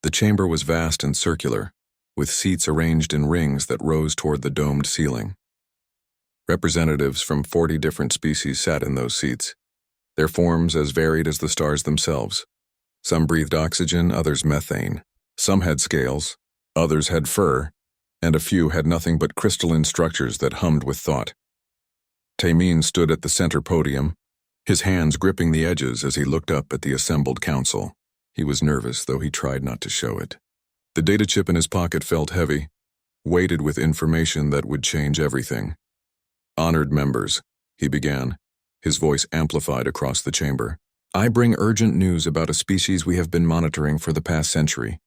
The chamber was vast and circular, with seats arranged in rings that rose toward the domed ceiling. Representatives from 40 different species sat in those seats, their forms as varied as the stars themselves. Some breathed oxygen, others methane. Some had scales, others had fur, and a few had nothing but crystalline structures that hummed with thought. Tamin stood at the center podium, his hands gripping the edges as he looked up at the assembled council. He was nervous, though he tried not to show it. The data chip in his pocket felt heavy, weighted with information that would change everything. "Honored members," he began, his voice amplified across the chamber. "I bring urgent news about a species we have been monitoring for the past century.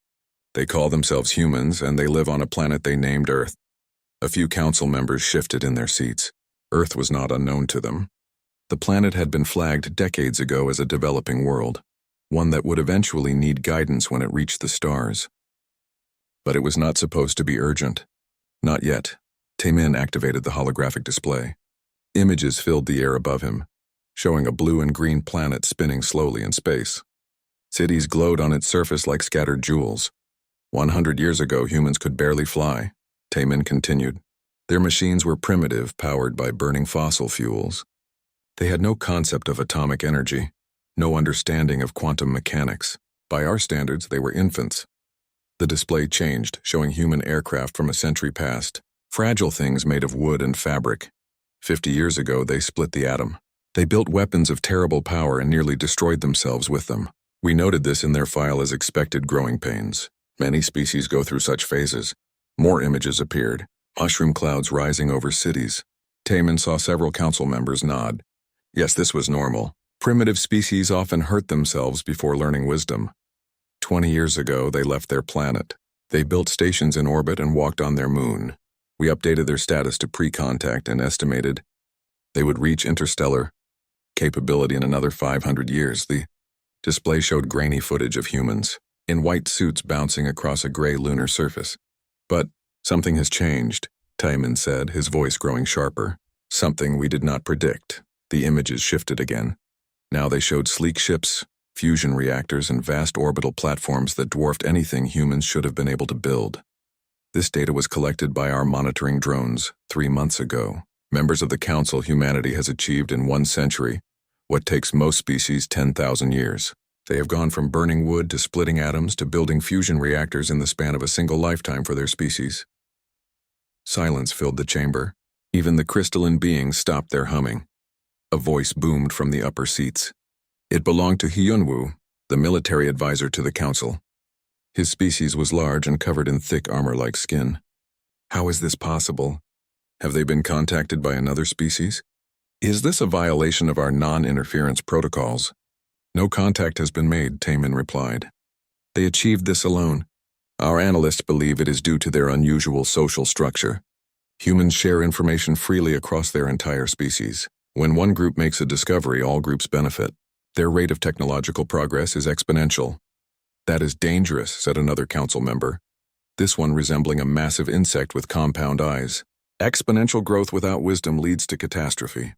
They call themselves humans, and they live on a planet they named Earth." A few council members shifted in their seats. Earth was not unknown to them. The planet had been flagged decades ago as a developing world, one that would eventually need guidance when it reached the stars. But it was not supposed to be urgent. Not yet. Tamin activated the holographic display. Images filled the air above him, showing a blue and green planet spinning slowly in space. Cities glowed on its surface like scattered jewels. 100 years ago, humans could barely fly, Tamin continued. Their machines were primitive, powered by burning fossil fuels. They had no concept of atomic energy, no understanding of quantum mechanics. By our standards, they were infants. The display changed, showing human aircraft from a century past, fragile things made of wood and fabric. 50 years ago, they split the atom. They built weapons of terrible power and nearly destroyed themselves with them. We noted this in their file as expected growing pains. Many species go through such phases. More images appeared, mushroom clouds rising over cities. Tamin saw several council members nod. Yes, this was normal. Primitive species often hurt themselves before learning wisdom. 20 years ago, they left their planet. They built stations in orbit and walked on their moon. We updated their status to pre-contact and estimated they would reach interstellar capability in another 500 years. The display showed grainy footage of humans in white suits bouncing across a gray lunar surface. But something has changed, Tamin said, his voice growing sharper. Something we did not predict. The images shifted again. Now they showed sleek ships, fusion reactors, and vast orbital platforms that dwarfed anything humans should have been able to build. This data was collected by our monitoring drones 3 months ago. Members of the Council, humanity has achieved in 1 century what takes most species 10,000 years. They have gone from burning wood to splitting atoms to building fusion reactors in the span of a single lifetime for their species. Silence filled the chamber. Even the crystalline beings stopped their humming. A voice boomed from the upper seats. It belonged to Hyunwoo, the military advisor to the Council. His species was large and covered in thick armor-like skin. How is this possible? Have they been contacted by another species? Is this a violation of our non-interference protocols? No contact has been made, Tamin replied. They achieved this alone. Our analysts believe it is due to their unusual social structure. Humans share information freely across their entire species. When one group makes a discovery, all groups benefit. Their rate of technological progress is exponential. That is dangerous, said another council member, this one resembling a massive insect with compound eyes. Exponential growth without wisdom leads to catastrophe.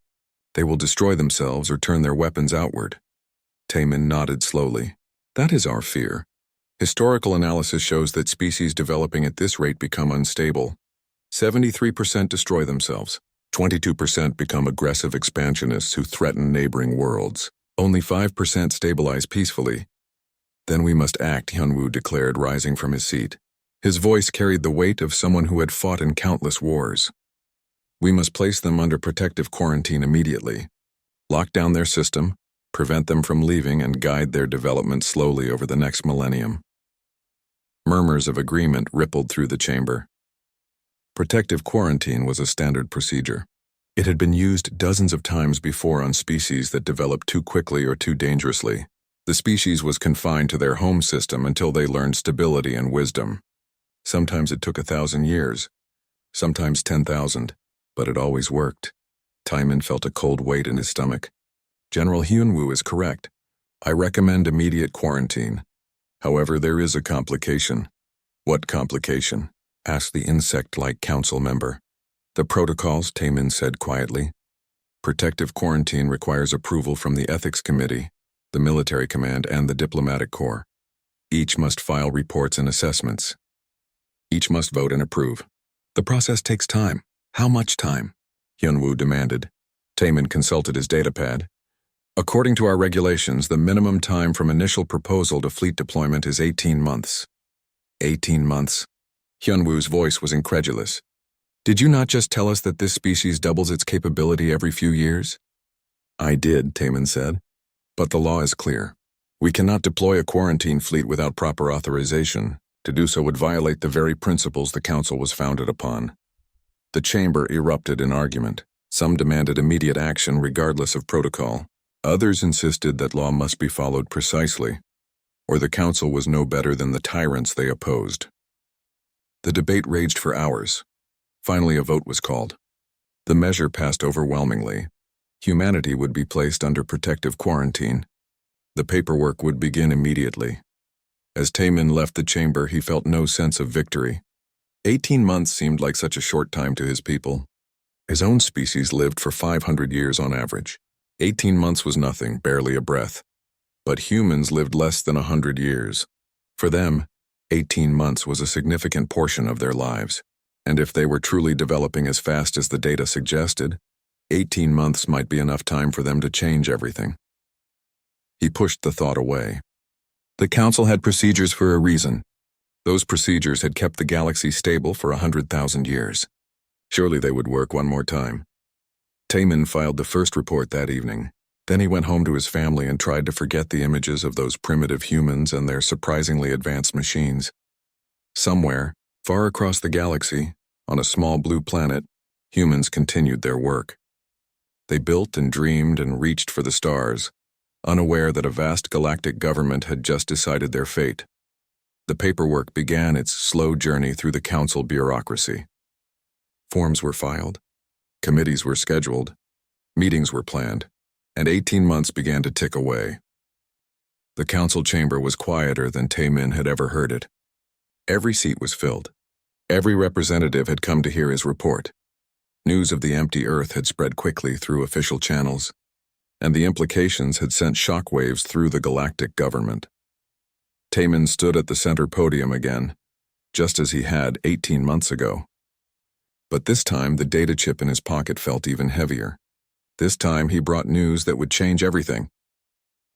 They will destroy themselves or turn their weapons outward. Tamin nodded slowly. That is our fear. Historical analysis shows that species developing at this rate become unstable. 73% destroy themselves. 22% become aggressive expansionists who threaten neighboring worlds. Only 5% stabilize peacefully. Then we must act, Hyunwoo declared, rising from his seat. His voice carried the weight of someone who had fought in countless wars. We must place them under protective quarantine immediately. Lock down their system, prevent them from leaving, and guide their development slowly over the next millennium. Murmurs of agreement rippled through the chamber. Protective quarantine was a standard procedure. It had been used dozens of times before on species that developed too quickly or too dangerously. The species was confined to their home system until they learned stability and wisdom. Sometimes it took 1,000 years, sometimes 10,000, but it always worked. Tamin felt a cold weight in his stomach. General Hyunwoo is correct. I recommend immediate quarantine. However, there is a complication. What complication? Asked the insect-like council member. The protocols, Tamin said quietly. Protective quarantine requires approval from the Ethics Committee, the Military Command, and the Diplomatic Corps. Each must file reports and assessments. Each must vote and approve. The process takes time. How much time? Hyunwoo demanded. Taemin consulted his datapad. According to our regulations, the minimum time from initial proposal to fleet deployment is 18 months. 18 months? Hyunwoo's voice was incredulous. Did you not just tell us that this species doubles its capability every few years? I did, Taemin said. But the law is clear. We cannot deploy a quarantine fleet without proper authorization. To do so would violate the very principles the Council was founded upon. The chamber erupted in argument. Some demanded immediate action regardless of protocol. Others insisted that law must be followed precisely, or the Council was no better than the tyrants they opposed. The debate raged for hours. Finally, a vote was called. The measure passed overwhelmingly. Humanity would be placed under protective quarantine. The paperwork would begin immediately. As Taemin left the chamber, he felt no sense of victory. 18 months seemed like such a short time to his people. His own species lived for 500 years on average. 18 months was nothing, barely a breath. But humans lived less than 100 years. For them, 18 months was a significant portion of their lives. And if they were truly developing as fast as the data suggested, 18 months might be enough time for them to change everything. He pushed the thought away. The Council had procedures for a reason. Those procedures had kept the galaxy stable for 100,000 years. Surely they would work one more time. Taemin filed the first report that evening. Then he went home to his family and tried to forget the images of those primitive humans and their surprisingly advanced machines. Somewhere, far across the galaxy, on a small blue planet, humans continued their work. They built and dreamed and reached for the stars, unaware that a vast galactic government had just decided their fate. The paperwork began its slow journey through the Council bureaucracy. Forms were filed. Committees were scheduled, meetings were planned, and 18 months began to tick away. The Council chamber was quieter than Taemin had ever heard it. Every seat was filled. Every representative had come to hear his report. News of the empty Earth had spread quickly through official channels, and the implications had sent shockwaves through the galactic government. Taemin stood at the center podium again, just as he had 18 months ago. But this time, the data chip in his pocket felt even heavier. This time, he brought news that would change everything.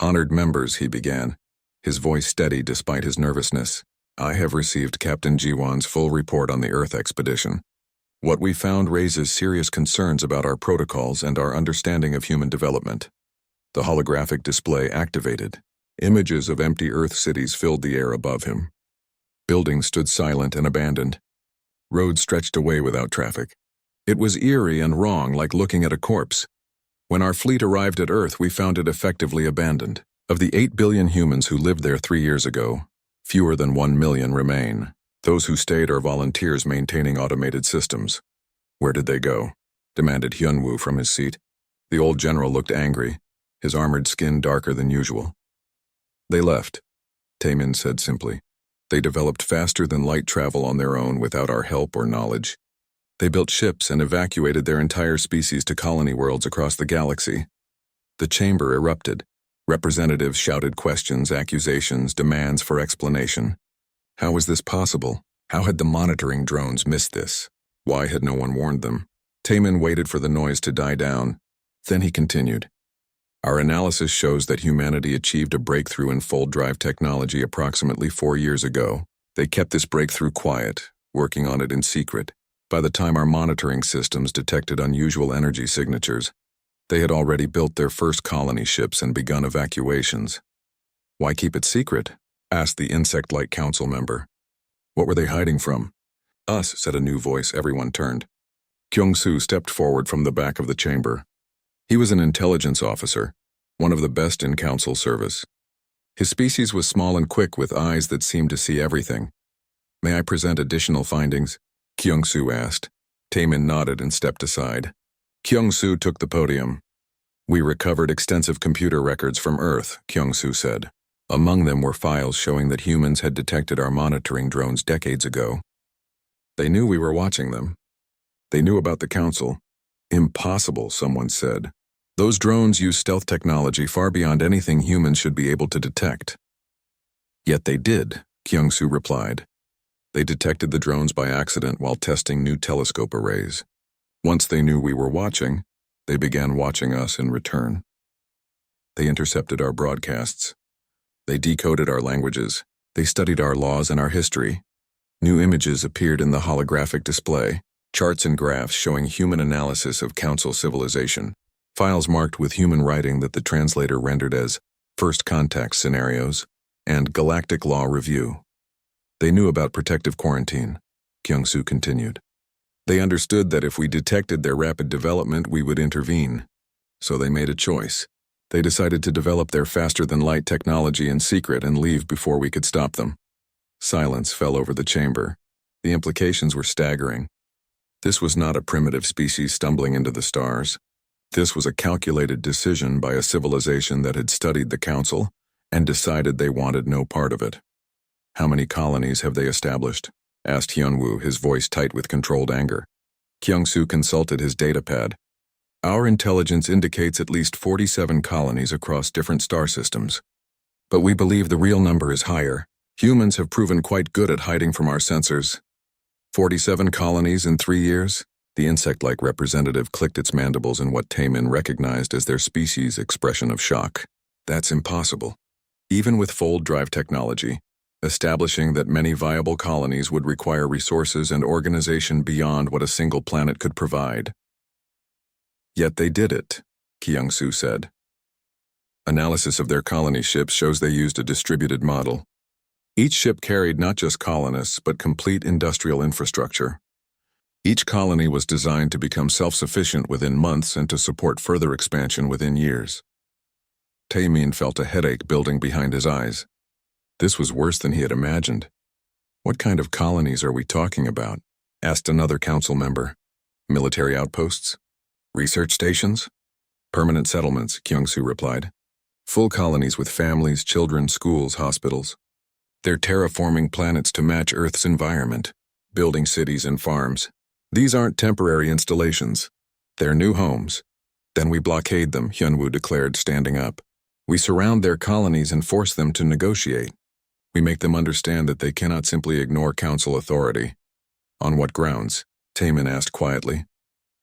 Honored members, he began, his voice steady despite his nervousness. I have received Captain Jiwon's full report on the Earth expedition. What we found raises serious concerns about our protocols and our understanding of human development. The holographic display activated. Images of empty Earth cities filled the air above him. Buildings stood silent and abandoned. Roads stretched away without traffic. It was eerie and wrong, like looking at a corpse. When our fleet arrived at Earth, we found it effectively abandoned. Of the 8 billion humans who lived there 3 years ago, fewer than 1 million remain. Those who stayed are volunteers maintaining automated systems. Where did they go? Demanded Hyunwoo from his seat. The old general looked angry, his armored skin darker than usual. They left, Taemin said simply. They developed faster than light travel on their own without our help or knowledge. They built ships and evacuated their entire species to colony worlds across the galaxy. The chamber erupted. Representatives shouted questions, accusations, demands for explanation. How was this possible? How had the monitoring drones missed this? Why had no one warned them? Taemin waited for the noise to die down. Then he continued. Our analysis shows that humanity achieved a breakthrough in fold drive technology approximately 4 years ago. They kept this breakthrough quiet, working on it in secret. By the time our monitoring systems detected unusual energy signatures, they had already built their first colony ships and begun evacuations. Why keep it secret? Asked the insect-like council member. What were they hiding from? Us, said a new voice. Everyone turned. Kyung-soo stepped forward from the back of the chamber. He was an intelligence officer, one of the best in council service. His species was small and quick with eyes that seemed to see everything. May I present additional findings? Kyung-soo asked. Taemin nodded and stepped aside. Kyung-soo took the podium. We recovered extensive computer records from Earth, Kyung-soo said. Among them were files showing that humans had detected our monitoring drones decades ago. They knew we were watching them. They knew about the council. Impossible, someone said. Those drones use stealth technology far beyond anything humans should be able to detect. Yet they did, Kyung-soo replied. They detected the drones by accident while testing new telescope arrays. Once they knew we were watching, they began watching us in return. They intercepted our broadcasts. They decoded our languages. They studied our laws and our history. New images appeared in the holographic display, charts and graphs showing human analysis of Council civilization, files marked with human writing that the translator rendered as first contact scenarios and Galactic Law Review. They knew about protective quarantine, Kyung-soo continued. They understood that if we detected their rapid development, we would intervene. So they made a choice. They decided to develop their faster-than-light technology in secret and leave before we could stop them. Silence fell over the chamber. The implications were staggering. This was not a primitive species stumbling into the stars. This was a calculated decision by a civilization that had studied the Council and decided they wanted no part of it. How many colonies have they established? Asked Hyun-woo, his voice tight with controlled anger. Kyung-soo consulted his datapad. Our intelligence indicates at least 47 colonies across different star systems. But we believe the real number is higher. Humans have proven quite good at hiding from our sensors. 47 colonies in 3 years? The insect-like representative clicked its mandibles in what Taemin recognized as their species' expression of shock. That's impossible. Even with fold drive technology, establishing that many viable colonies would require resources and organization beyond what a single planet could provide. Yet they did it, Kyung-soo said. Analysis of their colony ships shows they used a distributed model. Each ship carried not just colonists, but complete industrial infrastructure. Each colony was designed to become self-sufficient within months and to support further expansion within years. Taemin felt a headache building behind his eyes. This was worse than he had imagined. What kind of colonies are we talking about? Asked another council member. Military outposts? Research stations? Permanent settlements, Kyung-soo replied. Full colonies with families, children, schools, hospitals. They're terraforming planets to match Earth's environment, building cities and farms. These aren't temporary installations. They're new homes. Then we blockade them, Hyun-woo declared, standing up. We surround their colonies and force them to negotiate. We make them understand that they cannot simply ignore council authority. On what grounds? Taemin asked quietly.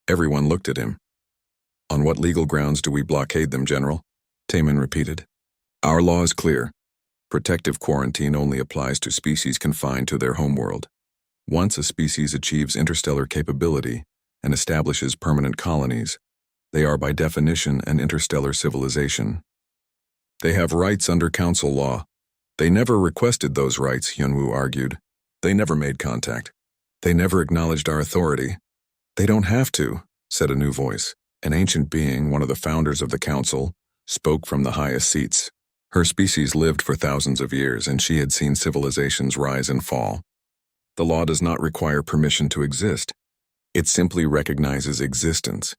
Everyone looked at him. On what legal grounds do we blockade them, General? Taemin repeated. Our law is clear. Protective quarantine only applies to species confined to their homeworld. Once a species achieves interstellar capability and establishes permanent colonies, they are by definition an interstellar civilization. They have rights under council law. They never requested those rights, Hyun-woo argued. They never made contact. They never acknowledged our authority. They don't have to, said a new voice. An ancient being, one of the founders of the council, spoke from the highest seats. Her species lived for thousands of years, and she had seen civilizations rise and fall. The law does not require permission to exist. It simply recognizes existence.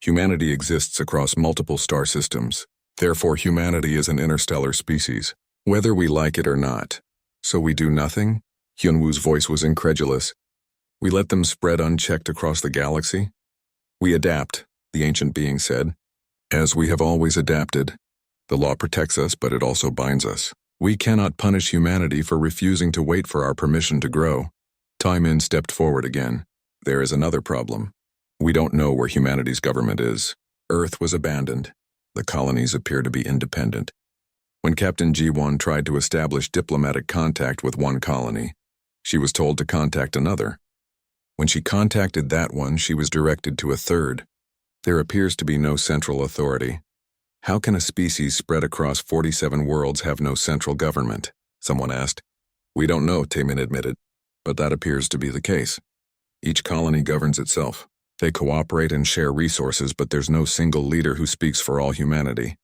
Humanity exists across multiple star systems. Therefore, humanity is an interstellar species, whether we like it or not. So we do nothing? Hyun-woo's voice was incredulous. We let them spread unchecked across the galaxy? We adapt, the ancient being said. As we have always adapted. The law protects us, but it also binds us. We cannot punish humanity for refusing to wait for our permission to grow. Taemin stepped forward again. There is another problem. We don't know where humanity's government is. Earth was abandoned. The colonies appear to be independent. When Captain Ji-won tried to establish diplomatic contact with one colony, she was told to contact another. When she contacted that one, she was directed to a third. There appears to be no central authority. How can a species spread across 47 worlds have no central government? Someone asked. We don't know, Taemin admitted, but that appears to be the case. Each colony governs itself. They cooperate and share resources, but there's no single leader who speaks for all humanity.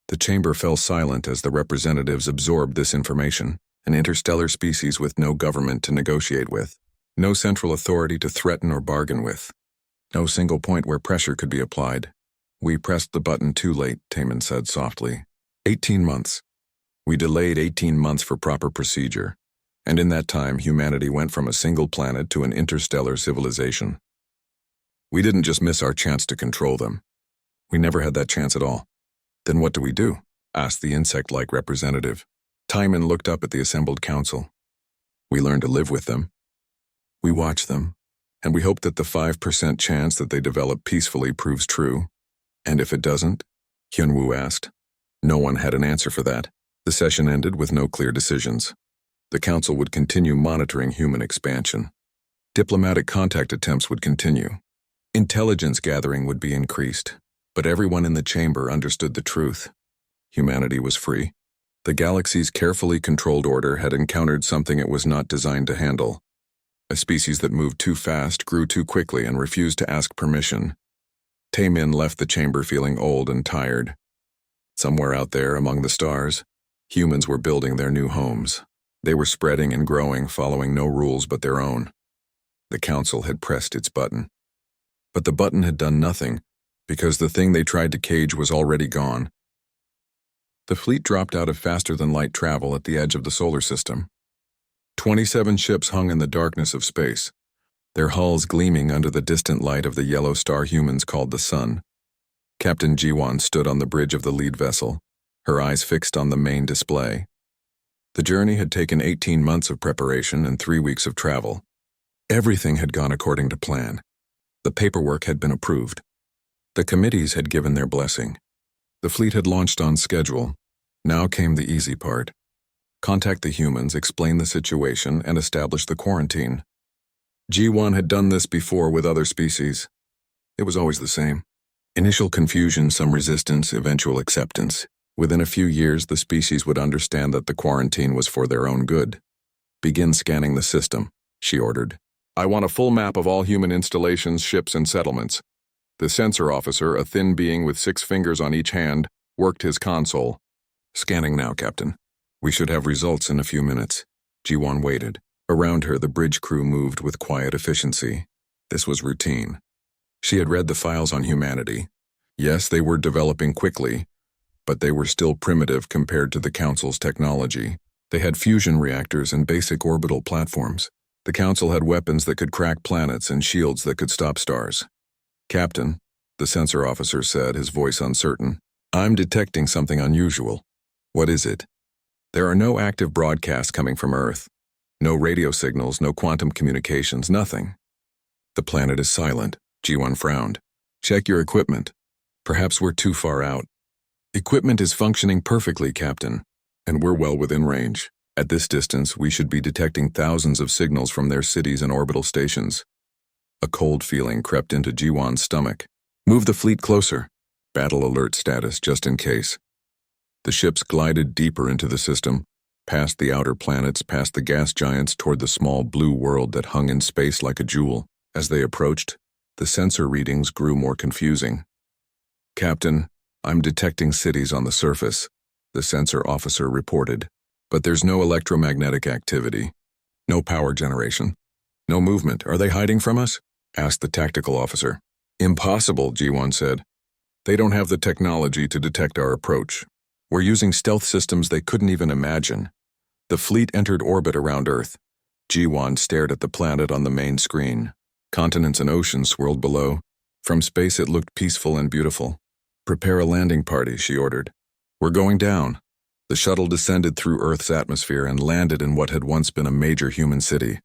The chamber fell silent as the representatives absorbed this information, an interstellar species with no government to negotiate with, no central authority to threaten or bargain with, no single point where pressure could be applied. We pressed the button too late, Taemin said softly. 18 months. We delayed 18 months for proper procedure, and in that time humanity went from a single planet to an interstellar civilization. We didn't just miss our chance to control them. We never had that chance at all. Then what do we do? Asked the insect-like representative. Timon looked up at the assembled council. We learn to live with them. We watch them, and we hope that the 5% chance that they develop peacefully proves true. And if it doesn't? Hyunwoo asked. No one had an answer for that. The session ended with no clear decisions. The council would continue monitoring human expansion. Diplomatic contact attempts would continue. Intelligence gathering would be increased, but everyone in the chamber understood the truth. Humanity was free. The galaxy's carefully controlled order had encountered something it was not designed to handle. A species that moved too fast, grew too quickly, and refused to ask permission. Taemin left the chamber feeling old and tired. Somewhere out there among the stars, humans were building their new homes. They were spreading and growing, following no rules but their own. The council had pressed its button. But the button had done nothing, because the thing they tried to cage was already gone. The fleet dropped out of faster-than-light travel at the edge of the solar system. 27 ships hung in the darkness of space, their hulls gleaming under the distant light of the yellow star humans called the sun. Captain Jiwon stood on the bridge of the lead vessel, her eyes fixed on the main display. The journey had taken 18 months of preparation and 3 weeks of travel. Everything had gone according to plan. The paperwork had been approved. The committees had given their blessing. The fleet had launched on schedule. Now came the easy part. Contact the humans, explain the situation, and establish the quarantine. G1 had done this before with other species. It was always the same. Initial confusion, some resistance, eventual acceptance. Within a few years, the species would understand that the quarantine was for their own good. Begin scanning the system, she ordered. I want a full map of all human installations, ships, and settlements. The sensor officer, a thin being with 6 fingers on each hand, worked his console. Scanning now, Captain. We should have results in a few minutes. Jiwon waited. Around her, the bridge crew moved with quiet efficiency. This was routine. She had read the files on humanity. Yes, they were developing quickly, but they were still primitive compared to the Council's technology. They had fusion reactors and basic orbital platforms. The Council had weapons that could crack planets and shields that could stop stars. Captain, the sensor officer said, his voice uncertain, I'm detecting something unusual. What is it? There are no active broadcasts coming from Earth. No radio signals, no quantum communications, nothing. The planet is silent, G1 frowned. Check your equipment. Perhaps we're too far out. Equipment is functioning perfectly, Captain, and we're well within range. At this distance, we should be detecting thousands of signals from their cities and orbital stations. A cold feeling crept into G1's stomach. Move the fleet closer. Battle alert status, just in case. The ships glided deeper into the system, past the outer planets, past the gas giants, toward the small blue world that hung in space like a jewel. As they approached, the sensor readings grew more confusing. Captain, I'm detecting cities on the surface, the sensor officer reported. But there's no electromagnetic activity, no power generation, no movement. Are they hiding from us? Asked the tactical officer. Impossible, G1 said. They don't have the technology to detect our approach. We're using stealth systems they couldn't even imagine. The fleet entered orbit around Earth. G1 stared at the planet on the main screen. Continents and oceans swirled below. From space it looked peaceful and beautiful. Prepare a landing party, she ordered. We're going down. The shuttle descended through Earth's atmosphere and landed in what had once been a major human city.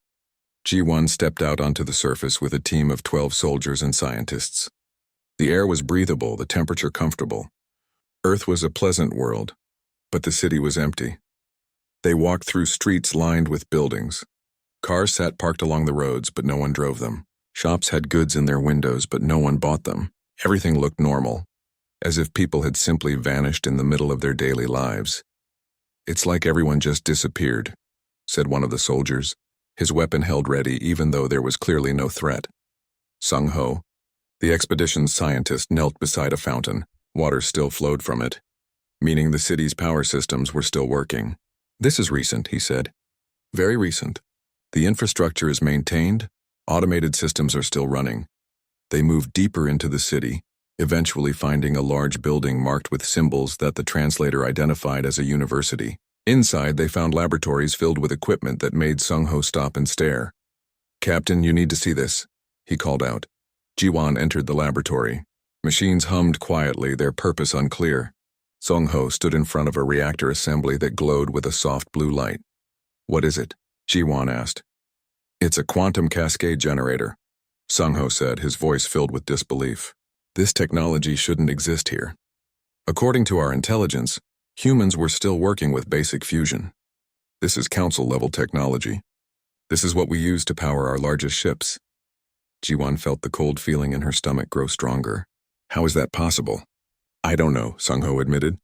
G1 stepped out onto the surface with a team of 12 soldiers and scientists. The air was breathable, the temperature comfortable. Earth was a pleasant world, but the city was empty. They walked through streets lined with buildings. Cars sat parked along the roads, but no one drove them. Shops had goods in their windows, but no one bought them. Everything looked normal, as if people had simply vanished in the middle of their daily lives. It's like everyone just disappeared, said one of the soldiers, his weapon held ready even though there was clearly no threat. Sung Ho, the expedition's scientist, knelt beside a fountain. Water still flowed from it, meaning the city's power systems were still working. This is recent, he said. Very recent. The infrastructure is maintained, automated systems are still running. They moved deeper into the city, eventually finding a large building marked with symbols that the translator identified as a university. Inside, they found laboratories filled with equipment that made Sung Ho stop and stare. Captain, you need to see this, he called out. Jiwon entered the laboratory. Machines hummed quietly, their purpose unclear. Song-ho stood in front of a reactor assembly that glowed with a soft blue light. "What is it?" Ji-won asked. "It's a quantum cascade generator," Song-ho said, his voice filled with disbelief. "This technology shouldn't exist here. According to our intelligence, humans were still working with basic fusion. This is council-level technology. This is what we use to power our largest ships." Ji-won felt the cold feeling in her stomach grow stronger. "How is that possible?" "I don't know," Sung-ho admitted.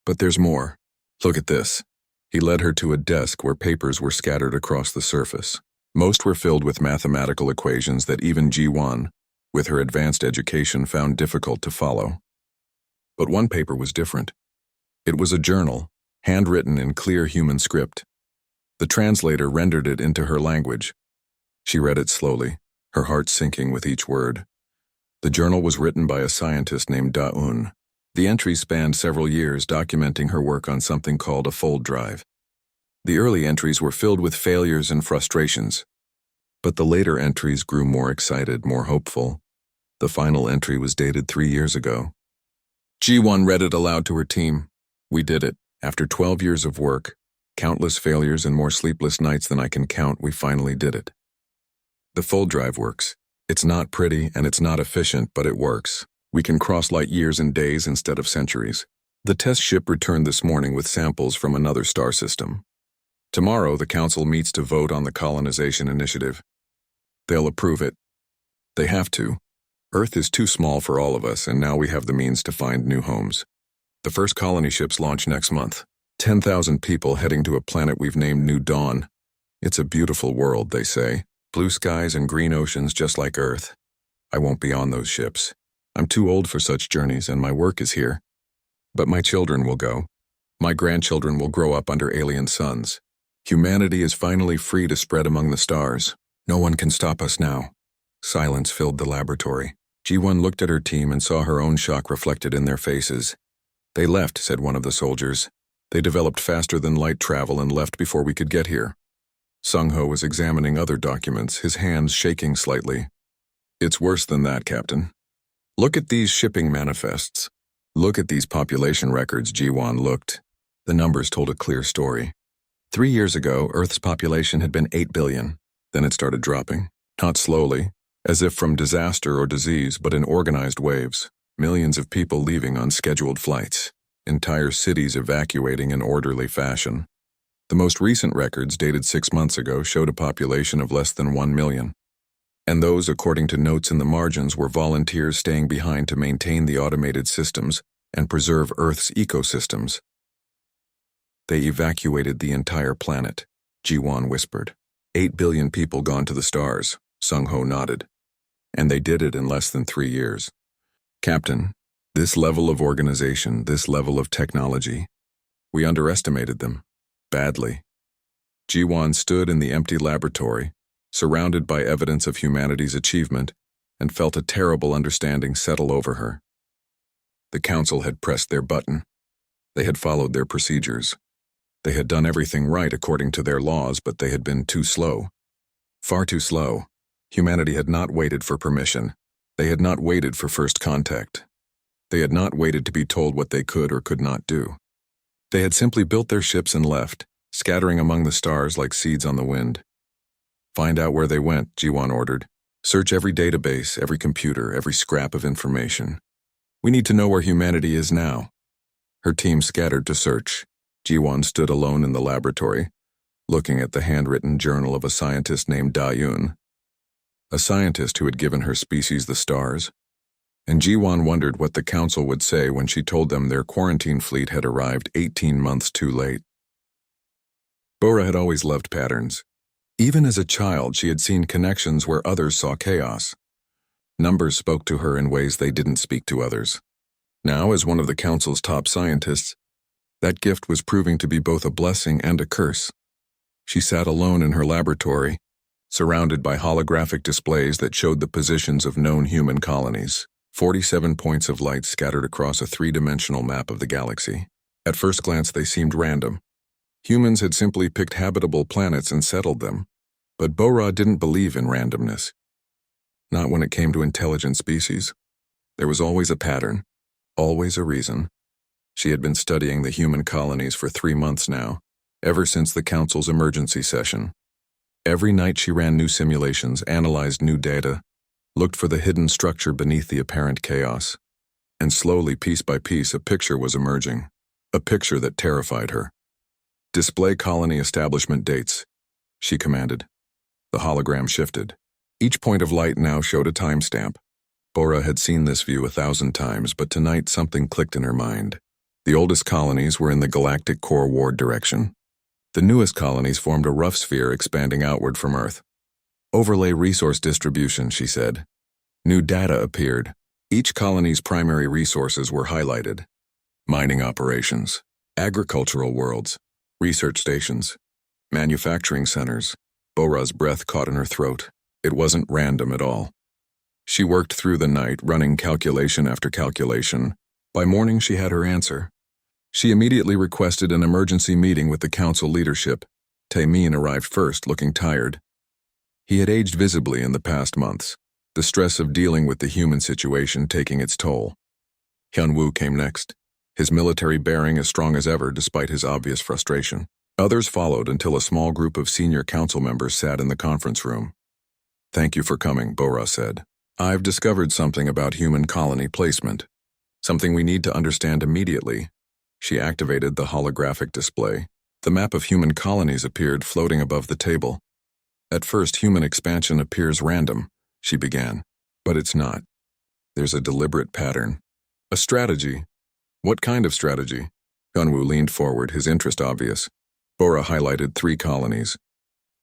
"But there's more. Look at this." He led her to a desk where papers were scattered across the surface. Most were filled with mathematical equations that even Ji-won, with her advanced education, found difficult to follow. But one paper was different. It was a journal, handwritten in clear human script. The translator rendered it into her language. She read it slowly, her heart sinking with each word. The journal was written by a scientist named Da-un. The entries spanned several years, documenting her work on something called a fold drive. The early entries were filled with failures and frustrations. But the later entries grew more excited, more hopeful. The final entry was dated 3 years ago. Ji-won read it aloud to her team. "We did it. After 12 years of work, countless failures and more sleepless nights than I can count, we finally did it. The fold drive works. It's not pretty and it's not efficient, but it works. We can cross light years in days instead of centuries." The test ship returned this morning with samples from another star system. Tomorrow, the council meets to vote on the colonization initiative. They'll approve it. They have to. Earth is too small for all of us, and now we have the means to find new homes. The first colony ships launch next month. 10,000 people heading to a planet we've named New Dawn. It's a beautiful world, they say. Blue skies and green oceans just like Earth. I won't be on those ships. I'm too old for such journeys, and my work is here. But my children will go. My grandchildren will grow up under alien suns. Humanity is finally free to spread among the stars. No one can stop us now. Silence filled the laboratory. Ji-won looked at her team and saw her own shock reflected in their faces. "They left," said one of the soldiers. "They developed faster than light travel and left before we could get here." Sung-ho was examining other documents, his hands shaking slightly. "It's worse than that, Captain. Look at these shipping manifests. Look at these population records." Ji-won looked. The numbers told a clear story. 3 years ago, Earth's population had been 8 billion. Then it started dropping. Not slowly, as if from disaster or disease, but in organized waves. Millions of people leaving on scheduled flights. Entire cities evacuating in orderly fashion. The most recent records, dated 6 months ago, showed a population of less than 1 million. And those, according to notes in the margins, were volunteers staying behind to maintain the automated systems and preserve Earth's ecosystems. "They evacuated the entire planet," Ji-won whispered. 8 billion people gone to the stars, Sung-ho nodded. "And they did it in less than 3 years. Captain, this level of organization, this level of technology, we underestimated them. Badly." Ji-won stood in the empty laboratory, surrounded by evidence of humanity's achievement, and felt a terrible understanding settle over her. The council had pressed their button. They had followed their procedures. They had done everything right according to their laws, but they had been too slow. Far too slow. Humanity had not waited for permission. They had not waited for first contact. They had not waited to be told what they could or could not do. They had simply built their ships and left, scattering among the stars like seeds on the wind. "Find out where they went," Ji-won ordered. "Search every database, every computer, every scrap of information. We need to know where humanity is now." Her team scattered to search. Ji-won stood alone in the laboratory, looking at the handwritten journal of a scientist named Da-un, a scientist who had given her species the stars. And Ji-won wondered what the council would say when she told them their quarantine fleet had arrived 18 months too late. Bora had always loved patterns. Even as a child, she had seen connections where others saw chaos. Numbers spoke to her in ways they didn't speak to others. Now, as one of the council's top scientists, that gift was proving to be both a blessing and a curse. She sat alone in her laboratory, surrounded by holographic displays that showed the positions of known human colonies, 47 points of light scattered across a 3-dimensional map of the galaxy. At first glance, they seemed random. Humans had simply picked habitable planets and settled them. But Bora didn't believe in randomness. Not when it came to intelligent species. There was always a pattern, always a reason. She had been studying the human colonies for 3 months now, ever since the Council's emergency session. Every night she ran new simulations, analyzed new data, looked for the hidden structure beneath the apparent chaos. And slowly, piece by piece, a picture was emerging. A picture that terrified her. "Display colony establishment dates," she commanded. The hologram shifted. Each point of light now showed a timestamp. Bora had seen this view 1,000 times, but tonight something clicked in her mind. The oldest colonies were in the Galactic Core Ward direction. The newest colonies formed a rough sphere expanding outward from Earth. "Overlay resource distribution," she said. New data appeared. Each colony's primary resources were highlighted. Mining operations, agricultural worlds, research stations, manufacturing centers. Bora's breath caught in her throat. It wasn't random at all. She worked through the night, running calculation after calculation. By morning, she had her answer. She immediately requested an emergency meeting with the council leadership. Taemin arrived first, looking tired. He had aged visibly in the past months, the stress of dealing with the human situation taking its toll. Hyunwoo came next, his military bearing as strong as ever despite his obvious frustration. Others followed until a small group of senior council members sat in the conference room. "Thank you for coming," Bora said. "I've discovered something about human colony placement. Something we need to understand immediately." She activated the holographic display. The map of human colonies appeared floating above the table. "At first, human expansion appears random," she began. "But it's not. There's a deliberate pattern. A strategy." "What kind of strategy?" Hyunwoo leaned forward, his interest obvious. Bora highlighted 3 colonies.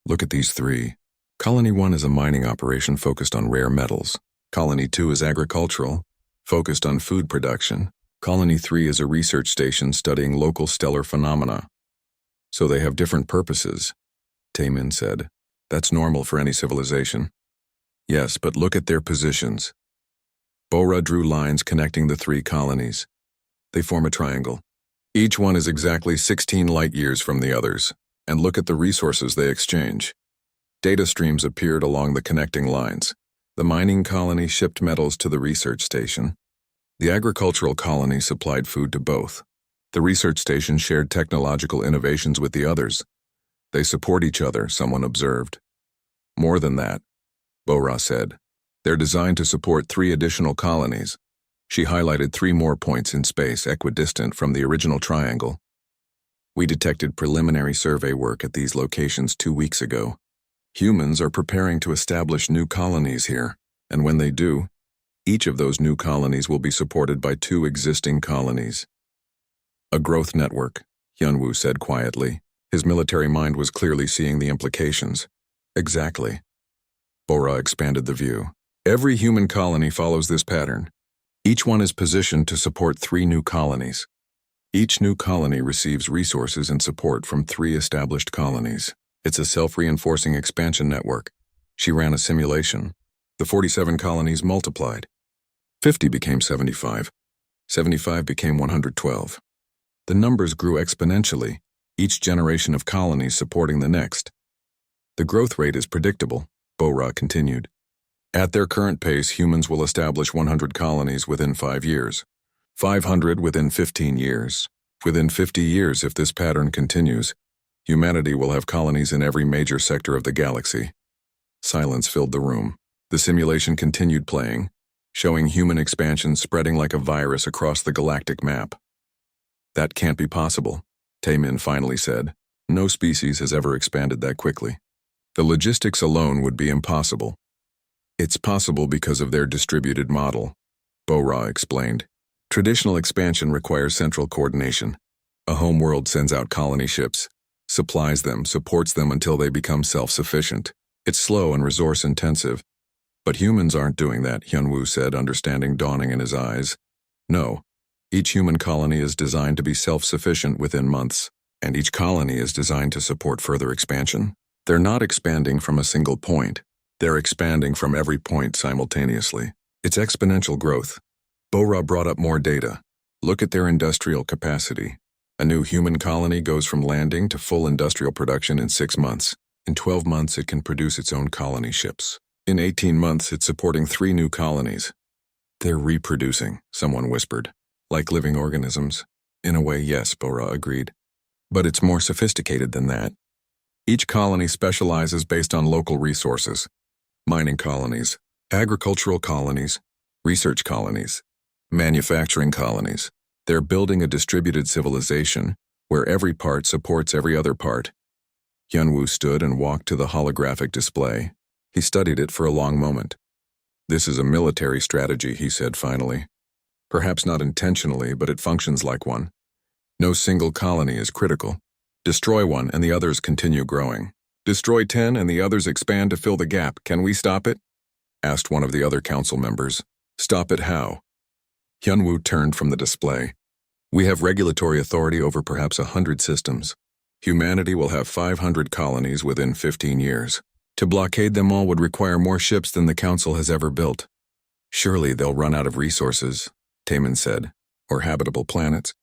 "Look at these 3. Colony 1 is a mining operation focused on rare metals. Colony 2 is agricultural, focused on food production. Colony 3 is a research station studying local stellar phenomena. So they have different purposes," Taemin said. "That's normal for any civilization." "Yes, but look at their positions." Bora drew lines connecting the 3 colonies. They form a triangle. Each one is exactly 16 light-years from the others, and look at the resources they exchange. Data streams appeared along the connecting lines. The mining colony shipped metals to the research station. The agricultural colony supplied food to both. The research station shared technological innovations with the others. "They support each other," someone observed. "More than that," Bora said. "They're designed to support 3 additional colonies." She highlighted 3 more points in space equidistant from the original triangle. "We detected preliminary survey work at these locations 2 weeks ago. Humans are preparing to establish new colonies here, and when they do, each of those new colonies will be supported by 2 existing colonies." "A growth network," Hyunwoo said quietly. His military mind was clearly seeing the implications. "Exactly." Bora expanded the view. "Every human colony follows this pattern. Each one is positioned to support 3 new colonies. Each new colony receives resources and support from 3 established colonies. It's a self-reinforcing expansion network." She ran a simulation. The 47 colonies multiplied. 50 became 75. 75 became 112. The numbers grew exponentially, each generation of colonies supporting the next. "The growth rate is predictable," Bora continued. "At their current pace, humans will establish 100 colonies within 5 years. 500 within 15 years. Within 50 years, if this pattern continues, humanity will have colonies in every major sector of the galaxy." Silence filled the room. The simulation continued playing, showing human expansion spreading like a virus across the galactic map. "That can't be possible," Taemin finally said. "No species has ever expanded that quickly. The logistics alone would be impossible." "It's possible because of their distributed model," Bora explained. "Traditional expansion requires central coordination. A homeworld sends out colony ships, supplies them, supports them until they become self-sufficient. It's slow and resource-intensive. But humans aren't doing that," Hyunwoo said, understanding dawning in his eyes. "No. Each human colony is designed to be self-sufficient within months, and each colony is designed to support further expansion. They're not expanding from a single point. They're expanding from every point simultaneously. It's exponential growth." Bora brought up more data. "Look at their industrial capacity. A new human colony goes from landing to full industrial production in 6 months. In 12 months, it can produce its own colony ships. In 18 months, it's supporting 3 new colonies. They're reproducing," someone whispered. "Like living organisms. In a way, yes, Bora agreed. But it's more sophisticated than that. Each colony specializes based on local resources. Mining colonies, agricultural colonies, research colonies, manufacturing colonies. They're building a distributed civilization where every part supports every other part. Hyunwoo stood and walked to the holographic display. He studied it for a long moment. This is a military strategy, he said finally. Perhaps not intentionally, but it functions like one. No single colony is critical. Destroy one and the others continue growing. Destroy 10 and the others expand to fill the gap. Can we stop it? Asked one of the other council members. Stop it how? Hyunwoo turned from the display. We have regulatory authority over perhaps 100 systems. Humanity will have 500 colonies within 15 years. To blockade them all would require more ships than the council has ever built. Surely they'll run out of resources, Taemin said, or habitable planets,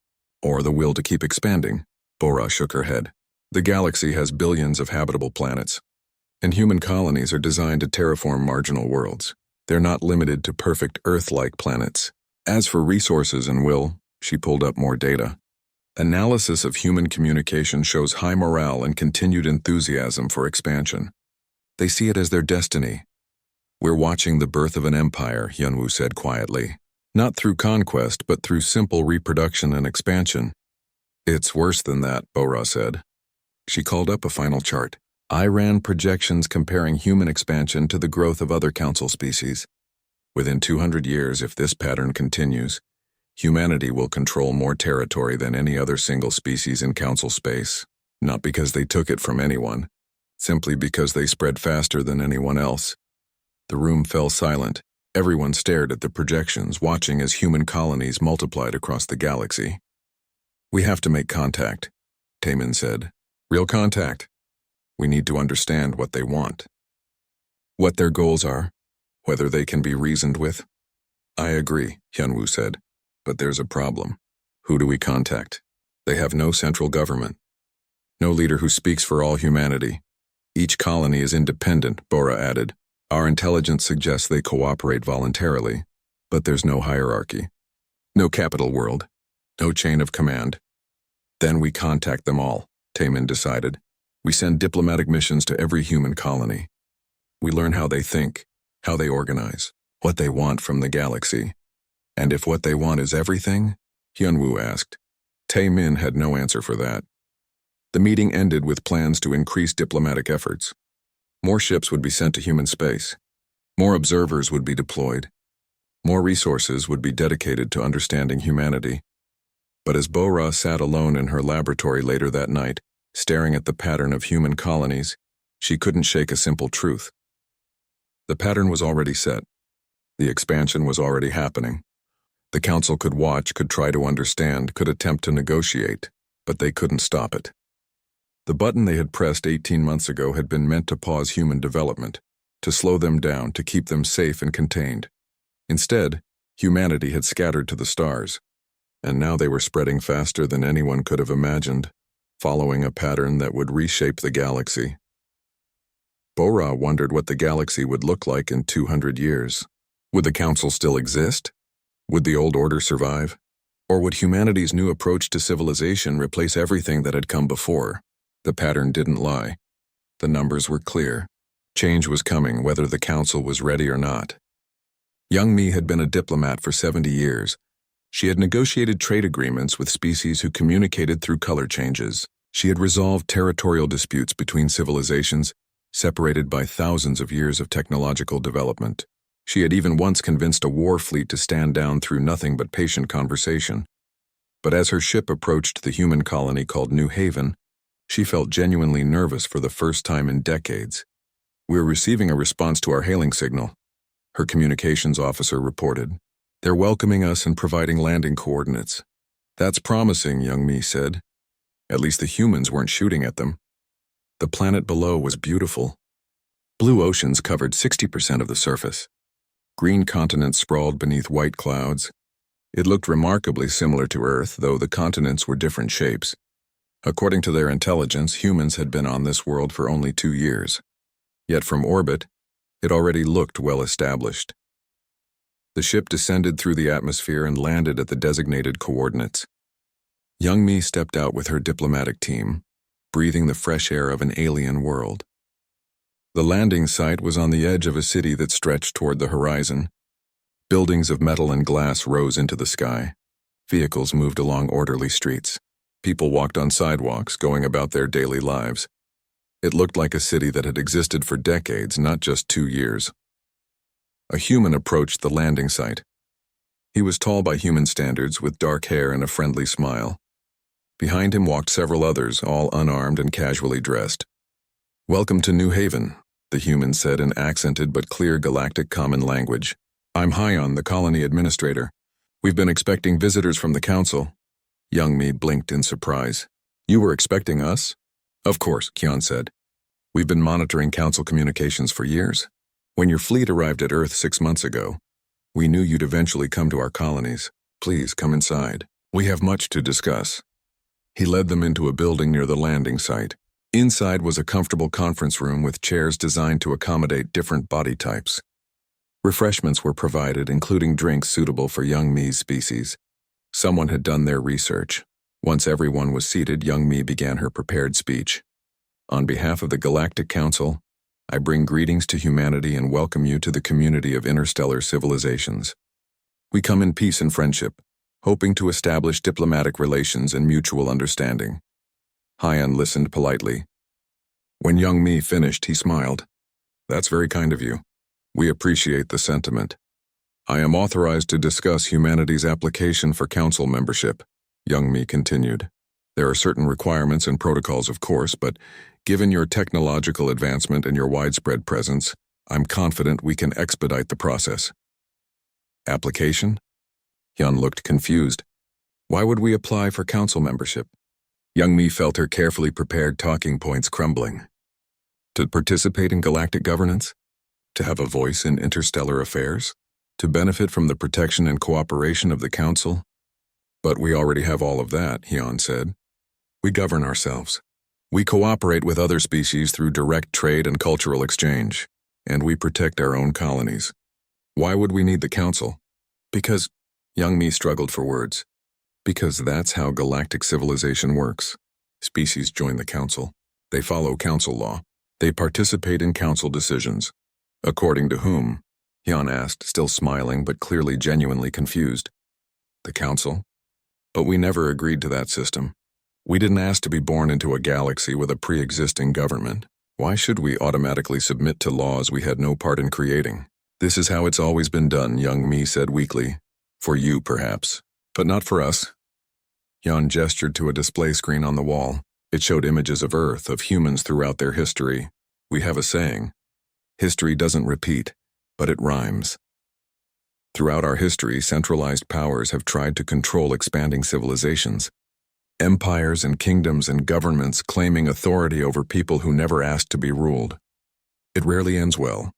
or the will to keep expanding. Bora shook her head. The galaxy has billions of habitable planets, and human colonies are designed to terraform marginal worlds. They're not limited to perfect Earth-like planets. As for resources and will, she pulled up more data. Analysis of human communication shows high morale and continued enthusiasm for expansion. They see it as their destiny. We're watching the birth of an empire, Hyunwoo said quietly. Not through conquest, but through simple reproduction and expansion. It's worse than that, Bora said. She called up a final chart. I ran projections comparing human expansion to the growth of other council species. Within 200 years, if this pattern continues, humanity will control more territory than any other single species in council space, not because they took it from anyone, simply because they spread faster than anyone else. The room fell silent. Everyone stared at the projections, watching as human colonies multiplied across the galaxy. We have to make contact, Taemin said. Real contact. We need to understand what they want. What their goals are, whether they can be reasoned with. I agree, Hyunwoo said. But there's a problem. Who do we contact? They have no central government. No leader who speaks for all humanity. Each colony is independent, Bora added. Our intelligence suggests they cooperate voluntarily, but there's no hierarchy. No capital world. No chain of command. Then we contact them all, Taemin decided. We send diplomatic missions to every human colony. We learn how they think, how they organize, what they want from the galaxy. And if what they want is everything? Hyunwoo asked. Taemin had no answer for that. The meeting ended with plans to increase diplomatic efforts. More ships would be sent to human space. More observers would be deployed. More resources would be dedicated to understanding humanity. But as Bora sat alone in her laboratory later that night, staring at the pattern of human colonies, she couldn't shake a simple truth. The pattern was already set. The expansion was already happening. The council could watch, could try to understand, could attempt to negotiate, but they couldn't stop it. The button they had pressed 18 months ago had been meant to pause human development, to slow them down, to keep them safe and contained. Instead, humanity had scattered to the stars, and now they were spreading faster than anyone could have imagined, following a pattern that would reshape the galaxy. Bora wondered what the galaxy would look like in 200 years. Would the council still exist? Would the old order survive? Or would humanity's new approach to civilization replace everything that had come before? The pattern didn't lie. The numbers were clear. Change was coming, whether the council was ready or not. Young Mi had been a diplomat for 70 years. She had negotiated trade agreements with species who communicated through color changes. She had resolved territorial disputes between civilizations, separated by thousands of years of technological development. She had even once convinced a war fleet to stand down through nothing but patient conversation. But as her ship approached the human colony called New Haven, she felt genuinely nervous for the first time in decades. We're receiving a response to our hailing signal, her communications officer reported. They're welcoming us and providing landing coordinates. That's promising, Young Mi said. At least the humans weren't shooting at them. The planet below was beautiful. Blue oceans covered 60% of the surface. Green continents sprawled beneath white clouds. It looked remarkably similar to Earth, though the continents were different shapes. According to their intelligence, humans had been on this world for only 2 years. Yet from orbit, it already looked well established. The ship descended through the atmosphere and landed at the designated coordinates. Young Mi stepped out with her diplomatic team, breathing the fresh air of an alien world. The landing site was on the edge of a city that stretched toward the horizon. Buildings of metal and glass rose into the sky. Vehicles moved along orderly streets. People walked on sidewalks, going about their daily lives. It looked like a city that had existed for decades, not just 2 years. A human approached the landing site. He was tall by human standards, with dark hair and a friendly smile. Behind him walked several others, all unarmed and casually dressed. "Welcome to New Haven," the human said in accented but clear galactic common language. "I'm Hyon, the colony administrator. We've been expecting visitors from the council." Young Mi blinked in surprise. "You were expecting us?" "Of course," Kyon said. "We've been monitoring council communications for years. When your fleet arrived at Earth 6 months ago, we knew you'd eventually come to our colonies. Please come inside. We have much to discuss." He led them into a building near the landing site. Inside was a comfortable conference room with chairs designed to accommodate different body types. Refreshments were provided, including drinks suitable for Young Mi's species. Someone had done their research. Once everyone was seated, Young Mi began her prepared speech. "On behalf of the Galactic Council, I bring greetings to humanity and welcome you to the community of interstellar civilizations. We come in peace and friendship, hoping to establish diplomatic relations and mutual understanding." Hyon listened politely. When Young Mi finished, he smiled. "That's very kind of you. We appreciate the sentiment. I am authorized to discuss humanity's application for council membership," Young Mi continued. "There are certain requirements and protocols, of course, but given your technological advancement and your widespread presence, I'm confident we can expedite the process." "Application?" Hyun looked confused. "Why would we apply for council membership?" Young Mi felt her carefully prepared talking points crumbling. "To participate in galactic governance? To have a voice in interstellar affairs? To benefit from the protection and cooperation of the council?" "But we already have all of that," Hyun said. "We govern ourselves. We cooperate with other species through direct trade and cultural exchange, and we protect our own colonies. Why would we need the council?" "Because," Young Mi struggled for words, "because that's how galactic civilization works. Species join the council. They follow council law. They participate in council decisions." "According to whom?" Hyun asked, still smiling but clearly genuinely confused. "The council? But we never agreed to that system. We didn't ask to be born into a galaxy with a pre-existing government. Why should we automatically submit to laws we had no part in creating?" "This is how it's always been done," Young Mi said weakly. "For you, perhaps, but not for us." Hyun gestured to a display screen on the wall. It showed images of Earth, of humans throughout their history. "We have a saying. History doesn't repeat, but it rhymes." Throughout our history, centralized powers have tried to control expanding civilizations. Empires and kingdoms and governments claiming authority over people who never asked to be ruled. It rarely ends well.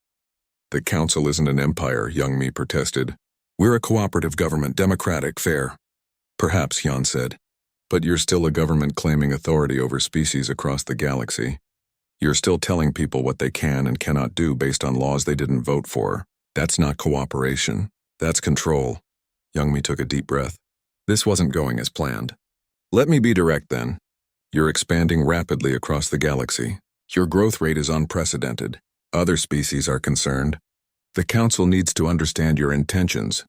"The council isn't an empire," Young Mi protested. "We're a cooperative government, democratic, fair." "Perhaps," Hyun said, "but you're still a government claiming authority over species across the galaxy. You're still telling people what they can and cannot do based on laws they didn't vote for. That's not cooperation. That's control." Young Mi took a deep breath. This wasn't going as planned. "Let me be direct then. You're expanding rapidly across the galaxy. Your growth rate is unprecedented. Other species are concerned. The council needs to understand your intentions."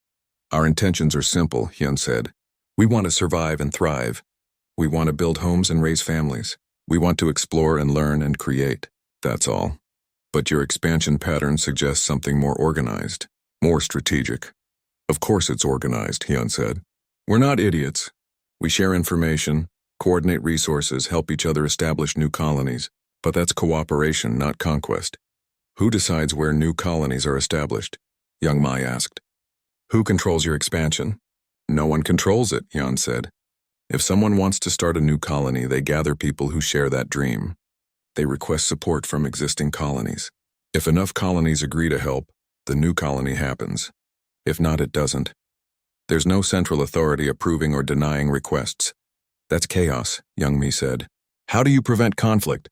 "Our intentions are simple," Hyun said. "We want to survive and thrive. We want to build homes and raise families. We want to explore and learn and create. That's all. But your expansion pattern suggests something more organized, more strategic." "Of course it's organized," Hyun said. "We're not idiots. We share information, coordinate resources, help each other establish new colonies. But that's cooperation, not conquest." "Who decides where new colonies are established?" Young Mi asked. "Who controls your expansion?" "No one controls it," Hyun said. "If someone wants to start a new colony, they gather people who share that dream. They request support from existing colonies. If enough colonies agree to help, the new colony happens. If not, it doesn't. There's no central authority approving or denying requests. That's chaos," Young Mi said. "How do you prevent conflict?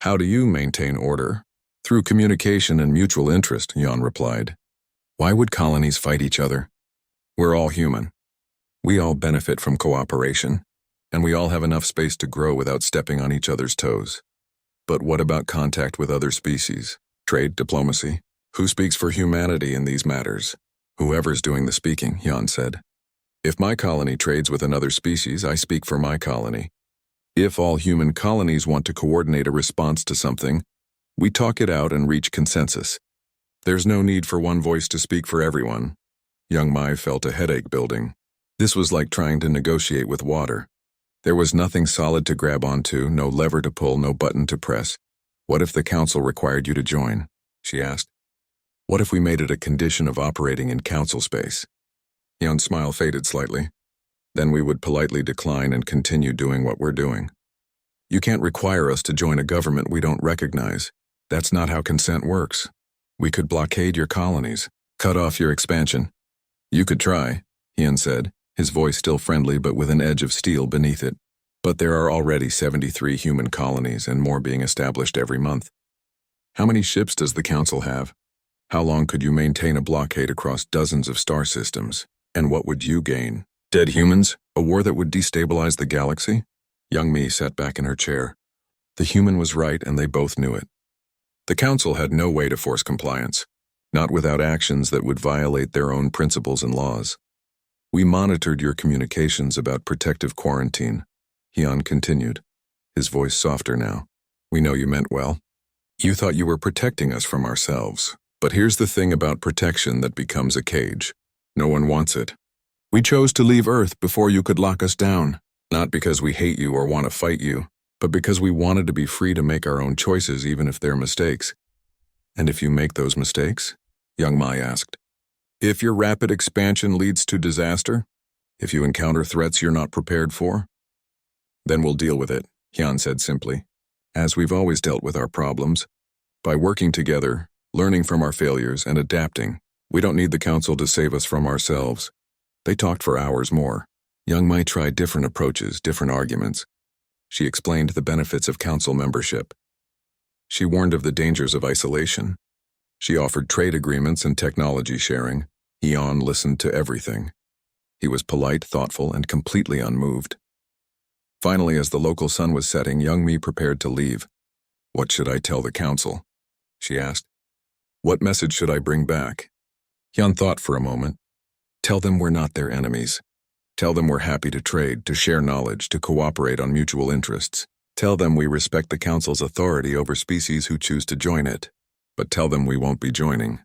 How do you maintain order?" "Through communication and mutual interest," Hyun replied. "Why would colonies fight each other? We're all human. We all benefit from cooperation. and we all have enough space to grow without stepping on each other's toes. But what about contact with other species? Trade, diplomacy? Who speaks for humanity in these matters? Whoever's doing the speaking, Jan said. If my colony trades with another species, I speak for my colony. If all human colonies want to coordinate a response to something, we talk it out and reach consensus. There's no need for one voice to speak for everyone. Young Mai felt a headache building. This was like trying to negotiate with water. There was nothing solid to grab onto, no lever to pull, no button to press. What if the council required you to join? She asked. What if we made it a condition of operating in council space? Jan's smile faded slightly. Then we would politely decline and continue doing what we're doing. You can't require us to join a government we don't recognize. That's not how consent works. We could blockade your colonies, cut off your expansion. You could try, Jan said, his voice still friendly but with an edge of steel beneath it. But there are already 73 human colonies and more being established every month. How many ships does the council have? How long could you maintain a blockade across dozens of star systems? And what would you gain? Dead humans? A war that would destabilize the galaxy? Young Mi sat back in her chair. The human was right and they both knew it. The council had no way to force compliance, not without actions that would violate their own principles and laws. We monitored your communications about protective quarantine, Jan continued, his voice softer now. We know you meant well. You thought you were protecting us from ourselves. But here's the thing about protection that becomes a cage. No one wants it. We chose to leave Earth before you could lock us down, not because we hate you or want to fight you, but because we wanted to be free to make our own choices even if they're mistakes. And if you make those mistakes? Young Mai asked. If your rapid expansion leads to disaster? If you encounter threats you're not prepared for? Then we'll deal with it, Jan said simply, as we've always dealt with our problems, by working together, learning from our failures, and adapting. We don't need the council to save us from ourselves. They talked for hours more. Young Mai tried different approaches, different arguments. She explained the benefits of council membership. She warned of the dangers of isolation. She offered trade agreements and technology sharing. Jan listened to everything. He was polite, thoughtful, and completely unmoved. Finally, as the local sun was setting, Young Mi prepared to leave. What should I tell the council? She asked. What message should I bring back? Jan thought for a moment. Tell them we're not their enemies. Tell them we're happy to trade, to share knowledge, to cooperate on mutual interests. Tell them we respect the council's authority over species who choose to join it. But tell them we won't be joining.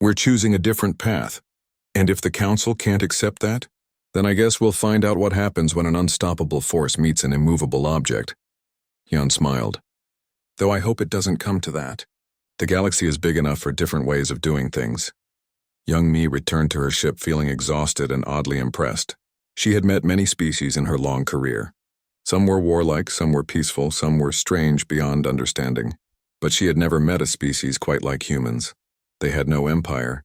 We're choosing a different path. And if the council can't accept that, then I guess we'll find out what happens when an unstoppable force meets an immovable object. Jan smiled. Though I hope it doesn't come to that. The galaxy is big enough for different ways of doing things. Young Mi returned to her ship feeling exhausted and oddly impressed. She had met many species in her long career. Some were warlike, some were peaceful, some were strange beyond understanding. But she had never met a species quite like humans. They had no empire,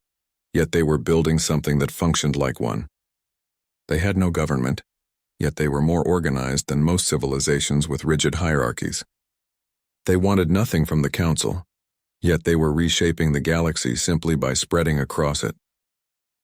yet they were building something that functioned like one. They had no government, yet they were more organized than most civilizations with rigid hierarchies. They wanted nothing from the council, yet they were reshaping the galaxy simply by spreading across it.